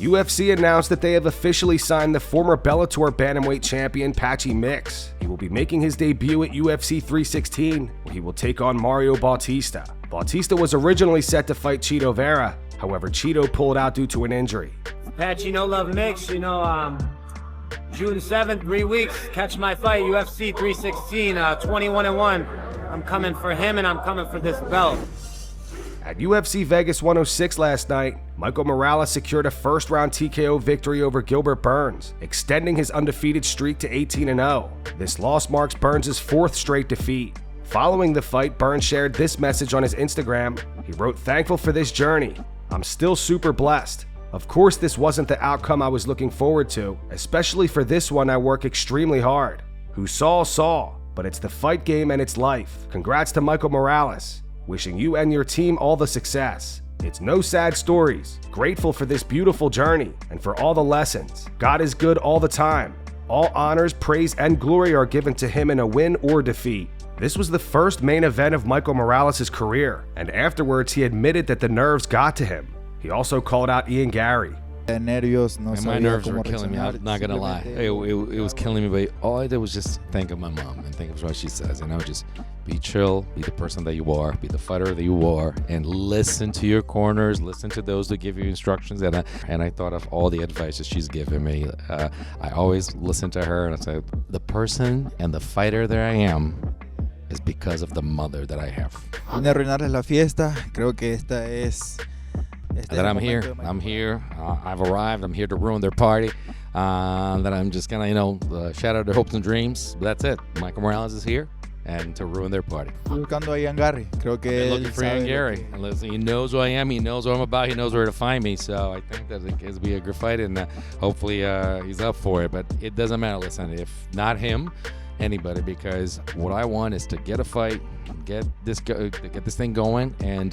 UFC announced that they have officially signed the former Bellator bantamweight champion Patchy Mix. He will be making his debut at UFC 316, where he will take on Mario Bautista. Bautista was originally set to fight Chito Vera, however Chito pulled out due to an injury. Patchy, no love mix, June 7th, 3 weeks, catch my fight, UFC 316, 21-1. I'm coming for him and I'm coming for this belt. At UFC Vegas 106 last night, Michael Morales secured a first-round TKO victory over Gilbert Burns, extending his undefeated streak to 18-0. This loss marks Burns' fourth straight defeat. Following the fight, Burns shared this message on his Instagram. He wrote, "Thankful for this journey. I'm still super blessed. Of course, this wasn't the outcome I was looking forward to, especially for this one I work extremely hard. Who saw, but it's the fight game and it's life. Congrats to Michael Morales. Wishing you and your team all the success. It's no sad stories. Grateful for this beautiful journey and for all the lessons. God is good all the time. All honors, praise, and glory are given to him in a win or defeat." This was the first main event of Michael Morales' career, and afterwards he admitted that the nerves got to him. He also called out Garry. And my nerves were killing me, I'm not gonna lie. It was killing me, but all I did was just think of my mom and think of what she says, just be chill, be the person that you are, be the fighter that you are, and listen to your corners, listen to those that give you instructions. And I thought of all the advice that she's given me. I always listen to her, and I said, the person and the fighter that I am is because of the mother that I have. Arruinarles la fiesta. Creo que esta es. That I'm here, I've arrived, I'm here to ruin their party, that I'm just gonna, shatter their hopes and dreams. But that's it, Michael Morales is here, and to ruin their party. Buscando a Garry. Creo que I'm looking for Garry. He knows who I am, he knows what I'm about, he knows where to find me, so I think that it'll be a good fight, and hopefully he's up for it, but it doesn't matter, listen, if not him, anybody, because what I want is to get a fight, get this thing going, and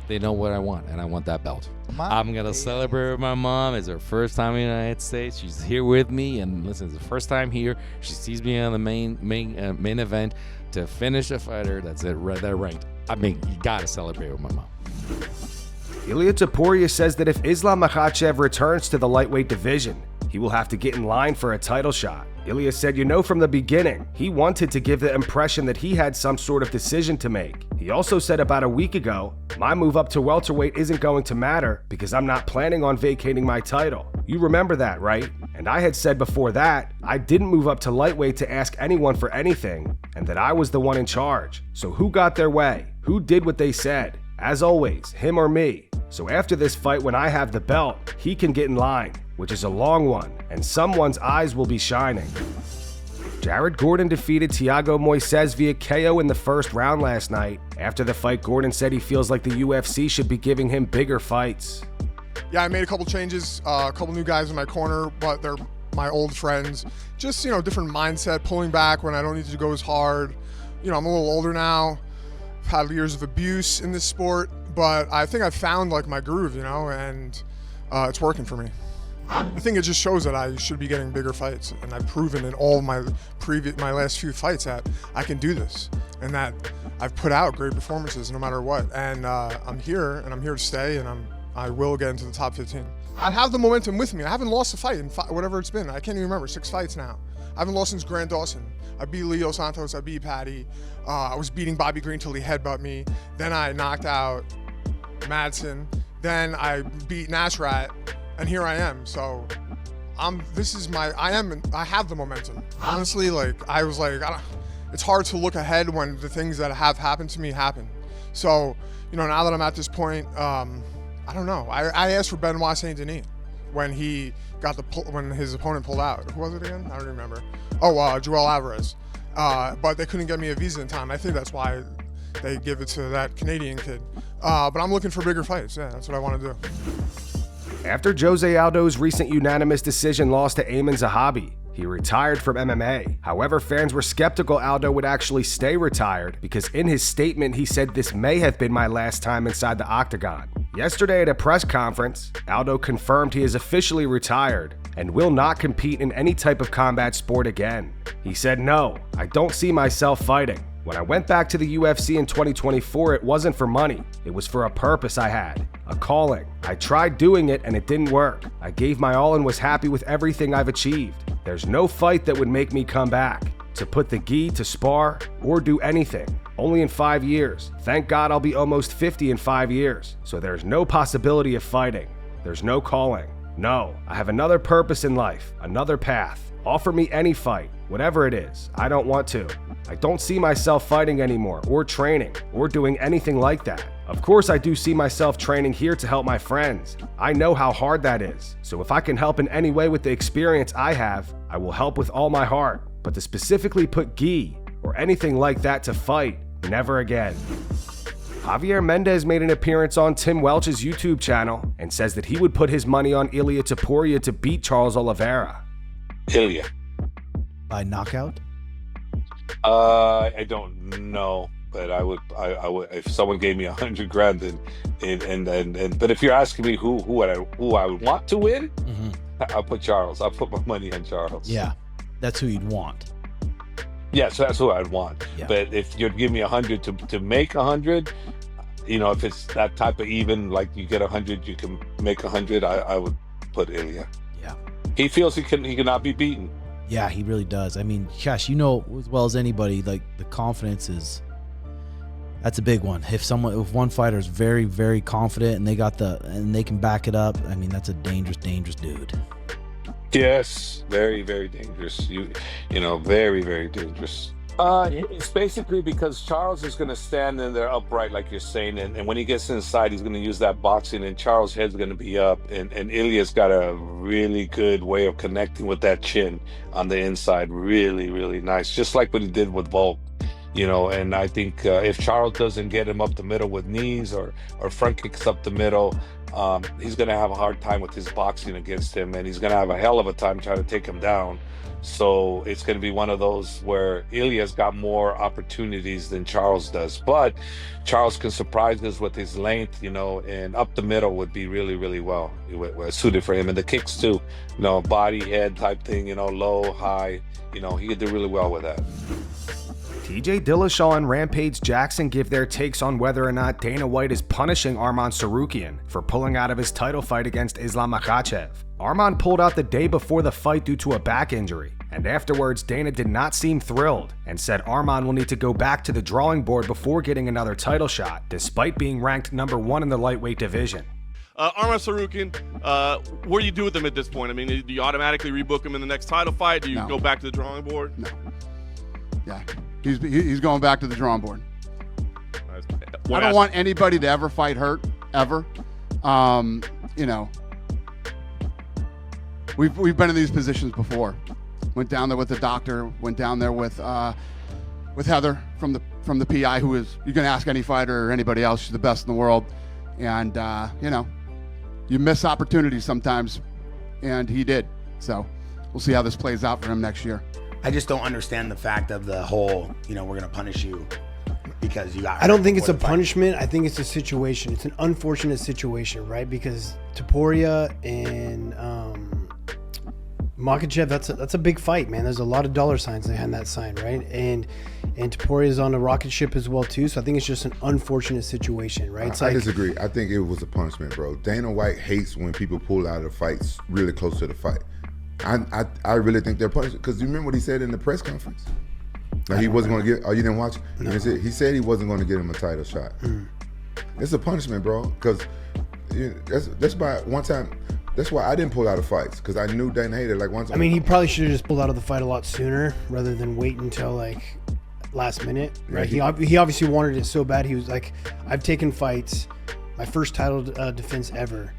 they know what I want, and I want that belt. I'm gonna celebrate with my mom. It's her first time in the United States. She's here with me, and listen, it's the first time here. She sees me on the main event to finish a fighter that's that ranked. I mean, you gotta celebrate with my mom. Ilia Topuria says that if Islam Makhachev returns to the lightweight division, he will have to get in line for a title shot. Ilia said, from the beginning, he wanted to give the impression that he had some sort of decision to make. He also said about a week ago, my move up to welterweight isn't going to matter because I'm not planning on vacating my title. You remember that, right? And I had said before that, I didn't move up to lightweight to ask anyone for anything, and that I was the one in charge. So who got their way? Who did what they said? As always, him or me. So after this fight, when I have the belt, he can get in line, which is a long one, and someone's eyes will be shining. Jared Gordon defeated Thiago Moises via KO in the first round last night. After the fight, Gordon said he feels like the UFC should be giving him bigger fights. Yeah, I made a couple changes, a couple new guys in my corner, but they're my old friends. Just, different mindset, pulling back when I don't need to go as hard. I'm a little older now, I've had years of abuse in this sport, but I think I've found my groove, and it's working for me. I think it just shows that I should be getting bigger fights, and I've proven in all my last few fights that I can do this, and that I've put out great performances no matter what. And I'm here, and I'm here to stay, and I will get into the top 15. I have the momentum with me. I haven't lost a fight in whatever it's been. I can't even remember, 6 fights now. I haven't lost since Grant Dawson. I beat Leo Santos, I beat Patty. I was beating Bobby Green till he headbutt me. Then I knocked out Madsen. Then I beat Nasrat. And here I am, so I have the momentum. Honestly, it's hard to look ahead when the things that have happened to me happen. So, now that I'm at this point, I don't know. I asked for Benoit Saint Denis when when his opponent pulled out. Who was it again? I don't remember. Oh, Joel Alvarez. But they couldn't get me a visa in time. I think that's why they give it to that Canadian kid. But I'm looking for bigger fights. Yeah, that's what I want to do. After Jose Aldo's recent unanimous decision loss to Ayman Zahabi, he retired from MMA. However, fans were skeptical Aldo would actually stay retired because in his statement he said, "This may have been my last time inside the octagon." Yesterday at a press conference, Aldo confirmed he is officially retired and will not compete in any type of combat sport again. He said, "No, I don't see myself fighting. When I went back to the UFC in 2024, it wasn't for money. It was for a purpose I had. a calling. I tried doing it and it didn't work. I gave my all and was happy with everything I've achieved. There's no fight that would make me come back, to put the gi, to spar, or do anything. Only in 5 years. Thank God I'll be almost 50 in 5 years, so there's no possibility of fighting. There's no calling. No, I have another purpose in life, another path. Offer me any fight, whatever it is. I don't want to. I don't see myself fighting anymore, or training, or doing anything like that. Of course I do see myself training here to help my friends. I know how hard that is. So if I can help in any way with the experience I have, I will help with all my heart. But to specifically put gi or anything like that to fight, never again. Javier Mendez made an appearance on Tim Welch's YouTube channel and says that he would put his money on Ilia Topuria to beat Charles Oliveira. Ilia. By knockout? I don't know, but I would if someone gave me $100,000 and but if you're asking me who I would want to win, I'll put Charles. I'll put my money on Charles. Yeah, that's who you'd want. Yeah, so that's who I'd want. Yeah. But if you'd give me 100 to make 100, you know, if it's that type of even, like you get 100, you can make 100. I would put Ilia. Yeah. He feels he cannot be beaten. Yeah, he really does. I mean, gosh, you know as well as anybody, like the confidence that's a big one. If one fighter is very, very confident and they can back it up, I mean, that's a dangerous dude. Yes, very, very dangerous. You know, very, very dangerous. It's basically because Charles is going to stand in there upright, like you're saying, and when he gets inside, he's going to use that boxing, and Charles' head's going to be up, and Ilia's got a really good way of connecting with that chin on the inside. Really, really nice, just like what he did with Volk. You know, and I think if Charles doesn't get him up the middle with knees or front kicks up the middle, he's going to have a hard time with his boxing against him, and he's going to have a hell of a time trying to take him down. So it's going to be one of those where Ilia's got more opportunities than Charles does. But Charles can surprise us with his length, you know, and up the middle would be really, really well suited for him. And the kicks too, you know, body, head type thing, you know, low, high, you know, he could do really well with that. TJ Dillashaw and Rampage Jackson give their takes on whether or not Dana White is punishing Arman Tsarukyan for pulling out of his title fight against Islam Makhachev. Arman pulled out the day before the fight due to a back injury, and afterwards Dana did not seem thrilled and said Arman will need to go back to the drawing board before getting another title shot, despite being ranked #1 in the lightweight division. Arman Tsarukyan, what do you do with him at this point? I mean, do you automatically rebook him in the next title fight? Do you go back to the drawing board? No. Yeah. He's going back to the drawing board. I don't want anybody to ever fight hurt, ever. You know, we've been in these positions before. Went down there with the doctor. Went down there with Heather from the PI, who is, you can ask any fighter or anybody else. She's the best in the world. And you know, you miss opportunities sometimes, and he did. So we'll see how this plays out for him next year. I just don't understand the fact of the whole, you know, we're going to punish you because you got. I don't think it's a punishment. I think it's a situation. It's an unfortunate situation, right? Because Topuria and Makhachev, that's a big fight, man. There's a lot of dollar signs behind that sign, right? And Topuria is on a rocket ship as well too. So I think it's just an unfortunate situation, right? I disagree. I think it was a punishment, bro. Dana White hates when people pull out of fights really close to the fight. I really think they're punished, because you remember what he said in the press conference? Like he wasn't going to get. Oh, you didn't watch it? No. He said he wasn't going to get him a title shot. It's a punishment, bro. Because that's why one time. That's why I didn't pull out of fights, because I knew Dana hated. Like once. I mean, he probably should have just pulled out of the fight a lot sooner rather than wait until like last minute. Right? He obviously wanted it so bad. He was like, I've taken fights. My first title defense ever.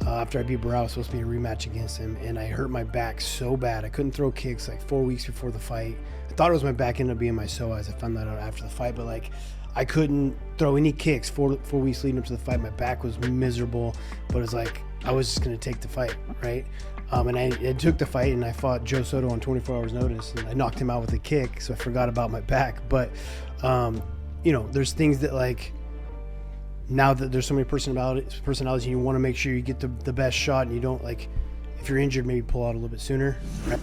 After I beat Barao, it was supposed to be a rematch against him, and I hurt my back so bad. I couldn't throw kicks like 4 weeks before the fight. I thought it was my back, ended up being my psoas. I found that out after the fight, but like I couldn't throw any kicks 4 weeks leading up to the fight. My back was miserable, but it was like I was just going to take the fight, right? And I took the fight, and I fought Joe Soto on 24 hours notice, and I knocked him out with a kick, so I forgot about my back. But, you know, there's things that like, now that there's so many personalities, you want to make sure you get the best shot, and you don't, like, if you're injured, maybe pull out a little bit sooner. Right?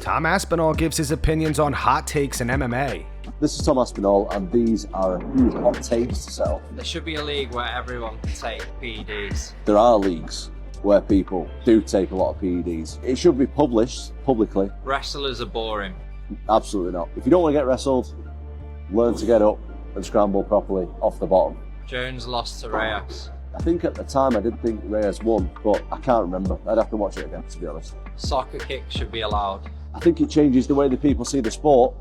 Tom Aspinall gives his opinions on hot takes in MMA. This is Tom Aspinall, and these are huge hot takes to sell. There should be a league where everyone can take PEDs. There are leagues where people do take a lot of PEDs. It should be published publicly. Wrestlers are boring. Absolutely not. If you don't want to get wrestled, learn to get up and scramble properly off the bottom. Jones lost to Reyes. I think at the time I did think Reyes won, but I can't remember. I'd have to watch it again, to be honest. Soccer kicks should be allowed. I think it changes the way that people see the sport,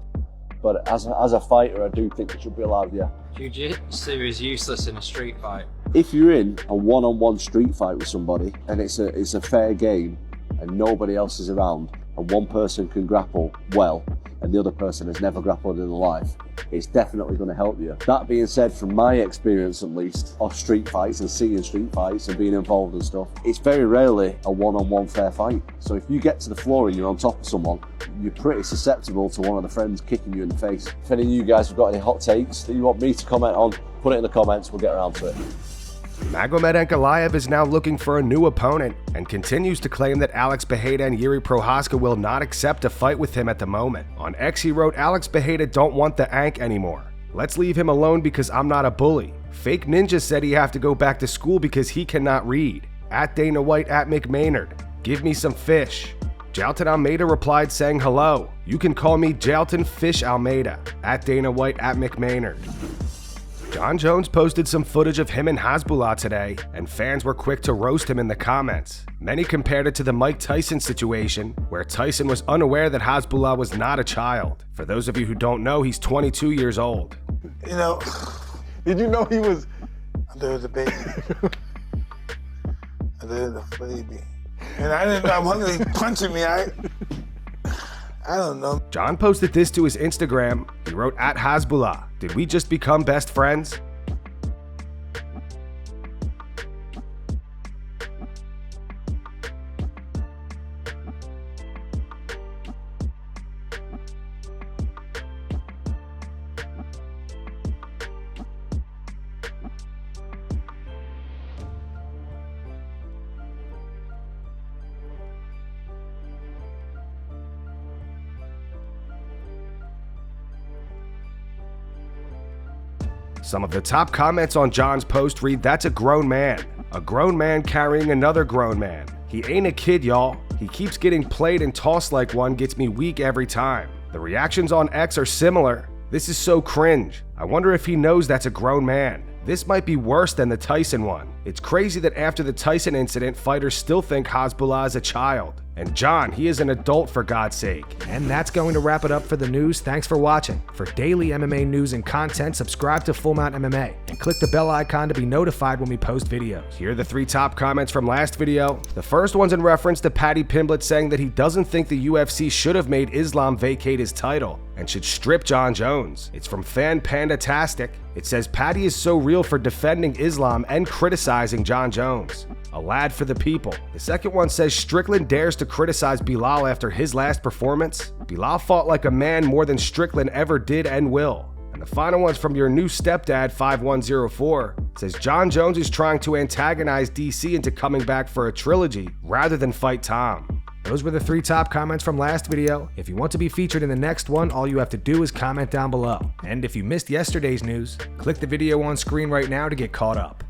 but as a fighter, I do think it should be allowed, yeah. Jiu-jitsu is useless in a street fight. If you're in a one-on-one street fight with somebody and it's a fair game and nobody else is around and one person can grapple well and the other person has never grappled in their life, it's definitely going to help you. That being said, from my experience at least, of street fights and seeing street fights and being involved in stuff, it's very rarely a one-on-one fair fight. So if you get to the floor and you're on top of someone, you're pretty susceptible to one of the friends kicking you in the face. If any of you guys have got any hot takes that you want me to comment on, put it in the comments, we'll get around to it. Magomed Ankalaev is now looking for a new opponent and continues to claim that Alex Bejeda and Jiří Procházka will not accept a fight with him at the moment. On X he wrote, "Alex Bejeda don't want the Ank anymore. Let's leave him alone because I'm not a bully. Fake Ninja said he have to go back to school because he cannot read. At Dana White, at McMaynard. Give me some fish." Jailton Almeida replied saying, "Hello, you can call me Jailton Fish Almeida. At Dana White, at McMaynard." Jon Jones posted some footage of him and Hasbulla today, and fans were quick to roast him in the comments. Many compared it to the Mike Tyson situation, where Tyson was unaware that Hasbulla was not a child. For those of you who don't know, he's 22 years old. You know, did you know he was... There was a baby. There was a baby. And I didn't know, I'm hungry, he's punching me, I don't know. Jon posted this to his Instagram. He wrote, "At Hasbulla, did we just become best friends?" Some of the top comments on Jon's post read, "That's a grown man. A grown man carrying another grown man. He ain't a kid, y'all. He keeps getting played and tossed like one, gets me weak every time." The reactions on X are similar. "This is so cringe. I wonder if he knows that's a grown man. This might be worse than the Tyson one. It's crazy that after the Tyson incident, fighters still think Hasbulla is a child. And Jon, he is an adult for God's sake." And that's going to wrap it up for the news. Thanks for watching. For daily MMA news and content, subscribe to Full Mount MMA and click the bell icon to be notified when we post videos. Here are the 3 top comments from last video. The first one's in reference to Paddy Pimblett saying that he doesn't think the UFC should have made Islam vacate his title and should strip Jon Jones. It's from Fan Pandatastic. It says, "Paddy is so real for defending Islam and criticizing Jon Jones. A lad for the people." The second one says, "Strickland dares to criticize Bilal after his last performance. Bilal fought like a man more than Strickland ever did and will." And the final one's from your new stepdad 5104. It says, "Jon Jones is trying to antagonize DC into coming back for a trilogy rather than fight Tom." Those were the 3 top comments from last video. If you want to be featured in the next one, all you have to do is comment down below. And if you missed yesterday's news, click the video on screen right now to get caught up.